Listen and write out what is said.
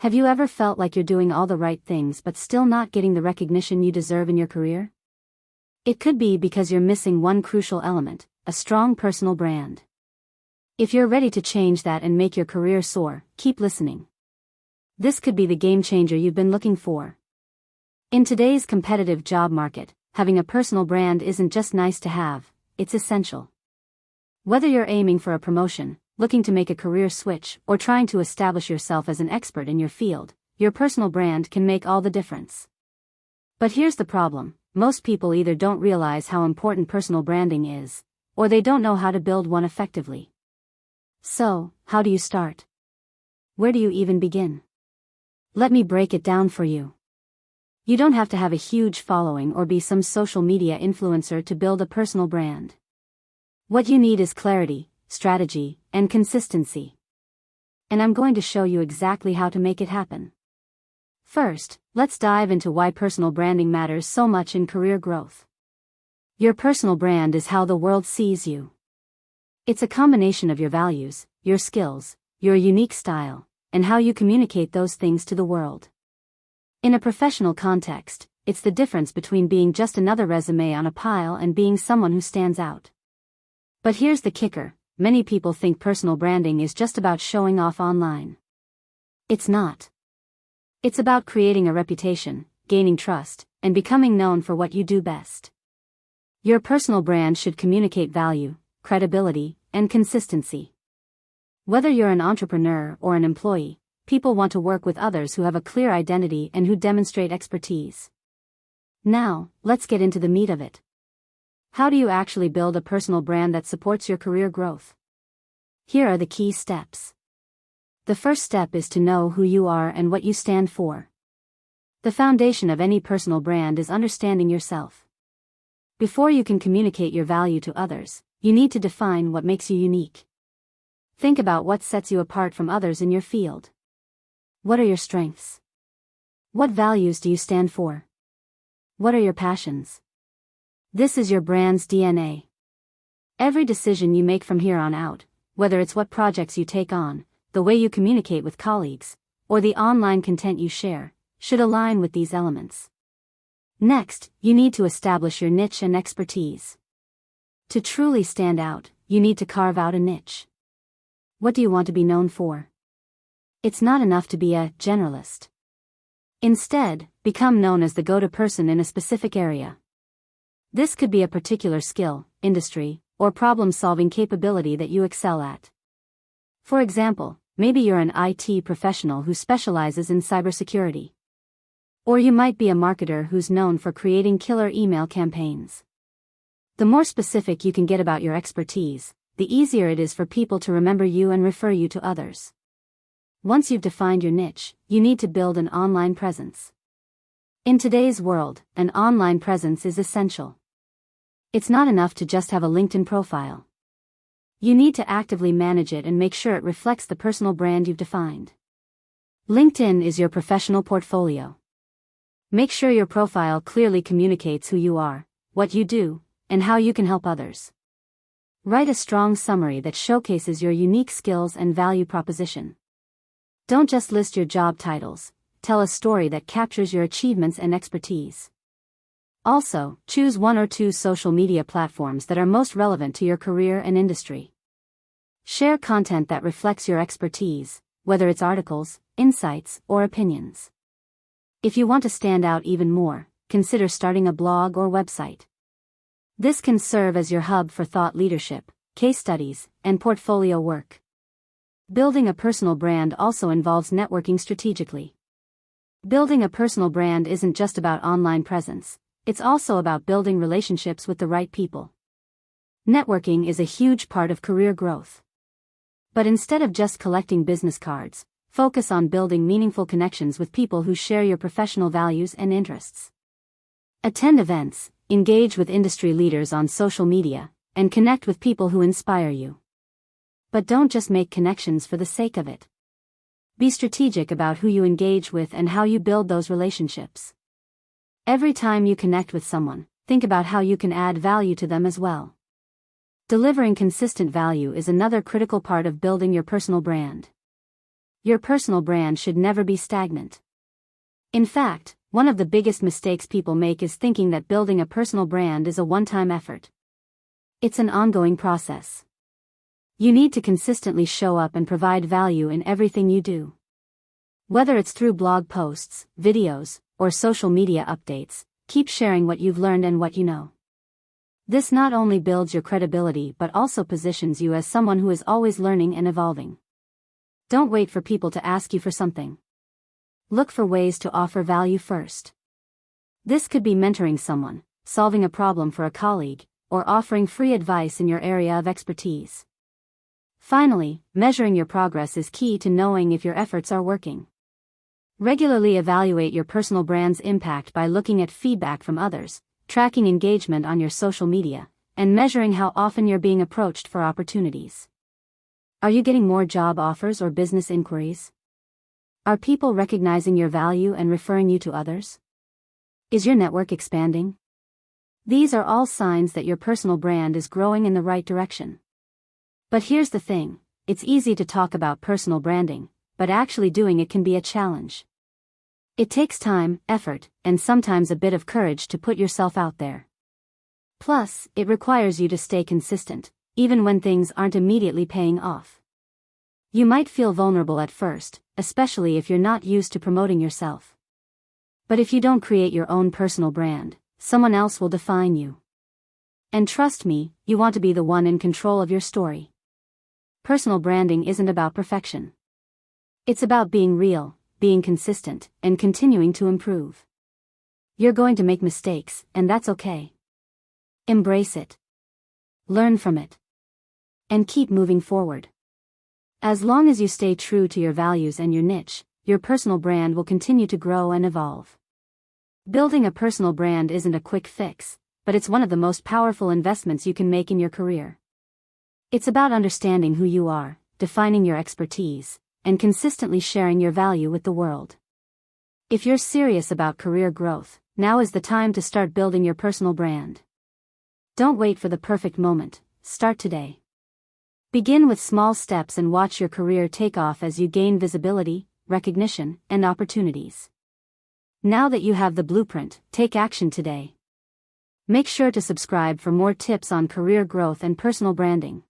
Have you ever felt like you're doing all the right things but still not getting the recognition you deserve in your career? It could be because you're missing one crucial element, a strong personal brand. If you're ready to change that and make your career soar, keep listening. This could be the game changer you've been looking for. In today's competitive job market, having a personal brand isn't just nice to have, it's essential. Whether you're aiming for a promotion, looking to make a career switch, or trying to establish yourself as an expert in your field, your personal brand can make all the difference. But here's the problem: most people either don't realize how important personal branding is, or they don't know how to build one effectively. So, how do you start? Where do you even begin? Let me break it down for you. You don't have to have a huge following or be some social media influencer to build a personal brand. What you need is clarity, strategy, and consistency. And I'm going to show you exactly how to make it happen. First, let's dive into why personal branding matters so much in career growth. Your personal brand is how the world sees you. It's a combination of your values, your skills, your unique style, and how you communicate those things to the world. In a professional context, it's the difference between being just another resume on a pile and being someone who stands out. But here's the kicker: many people think personal branding is just about showing off online. It's not. It's about creating a reputation, gaining trust, and becoming known for what you do best. Your personal brand should communicate value, credibility, and consistency. Whether you're an entrepreneur or an employee, people want to work with others who have a clear identity and who demonstrate expertise. Now, let's get into the meat of it. How do you actually build a personal brand that supports your career growth? Here are the key steps. The first step is to know who you are and what you stand for. The foundation of any personal brand is understanding yourself. Before you can communicate your value to others, you need to define what makes you unique. Think about what sets you apart from others in your field. What are your strengths? What values do you stand for? What are your passions? This is your brand's DNA. Every decision you make from here on out, whether it's what projects you take on, the way you communicate with colleagues, or the online content you share, should align with these elements. Next, you need to establish your niche and expertise. To truly stand out, you need to carve out a niche. What do you want to be known for? It's not enough to be a generalist. Instead, become known as the go-to person in a specific area. This could be a particular skill, industry, or problem-solving capability that you excel at. For example, maybe you're an IT professional who specializes in cybersecurity. Or you might be a marketer who's known for creating killer email campaigns. The more specific you can get about your expertise, the easier it is for people to remember you and refer you to others. Once you've defined your niche, you need to build an online presence. In today's world, an online presence is essential. It's not enough to just have a LinkedIn profile. You need to actively manage it and make sure it reflects the personal brand you've defined. LinkedIn is your professional portfolio. Make sure your profile clearly communicates who you are, what you do, and how you can help others. Write a strong summary that showcases your unique skills and value proposition. Don't just list your job titles, tell a story that captures your achievements and expertise. Also, choose one or two social media platforms that are most relevant to your career and industry. Share content that reflects your expertise, whether it's articles, insights, or opinions. If you want to stand out even more, consider starting a blog or website. This can serve as your hub for thought leadership, case studies, and portfolio work. Building a personal brand also involves networking strategically. Building a personal brand isn't just about online presence. It's also about building relationships with the right people. Networking is a huge part of career growth. But instead of just collecting business cards, focus on building meaningful connections with people who share your professional values and interests. Attend events, engage with industry leaders on social media, and connect with people who inspire you. But don't just make connections for the sake of it. Be strategic about who you engage with and how you build those relationships. Every time you connect with someone, think about how you can add value to them as well. Delivering consistent value is another critical part of building your personal brand. Your personal brand should never be stagnant. In fact, one of the biggest mistakes people make is thinking that building a personal brand is a one-time effort. It's an ongoing process. You need to consistently show up and provide value in everything you do. Whether it's through blog posts, videos, or social media updates, keep sharing what you've learned and what you know. This not only builds your credibility but also positions you as someone who is always learning and evolving. Don't wait for people to ask you for something. Look for ways to offer value first. This could be mentoring someone, solving a problem for a colleague, or offering free advice in your area of expertise. Finally, measuring your progress is key to knowing if your efforts are working. Regularly evaluate your personal brand's impact by looking at feedback from others, tracking engagement on your social media, and measuring how often you're being approached for opportunities. Are you getting more job offers or business inquiries? Are people recognizing your value and referring you to others? Is your network expanding? These are all signs that your personal brand is growing in the right direction. But here's the thing, it's easy to talk about personal branding, but actually doing it can be a challenge. It takes time, effort, and sometimes a bit of courage to put yourself out there. Plus, it requires you to stay consistent, even when things aren't immediately paying off. You might feel vulnerable at first, especially if you're not used to promoting yourself. But if you don't create your own personal brand, someone else will define you. And trust me, you want to be the one in control of your story. Personal branding isn't about perfection. It's about being real, being consistent, and continuing to improve. You're going to make mistakes, and that's okay. Embrace it. Learn from it. And keep moving forward. As long as you stay true to your values and your niche, your personal brand will continue to grow and evolve. Building a personal brand isn't a quick fix, but it's one of the most powerful investments you can make in your career. It's about understanding who you are, defining your expertise, and consistently sharing your value with the world. If you're serious about career growth, now is the time to start building your personal brand. Don't wait for the perfect moment, start today. Begin with small steps and watch your career take off as you gain visibility, recognition, and opportunities. Now that you have the blueprint, take action today. Make sure to subscribe for more tips on career growth and personal branding.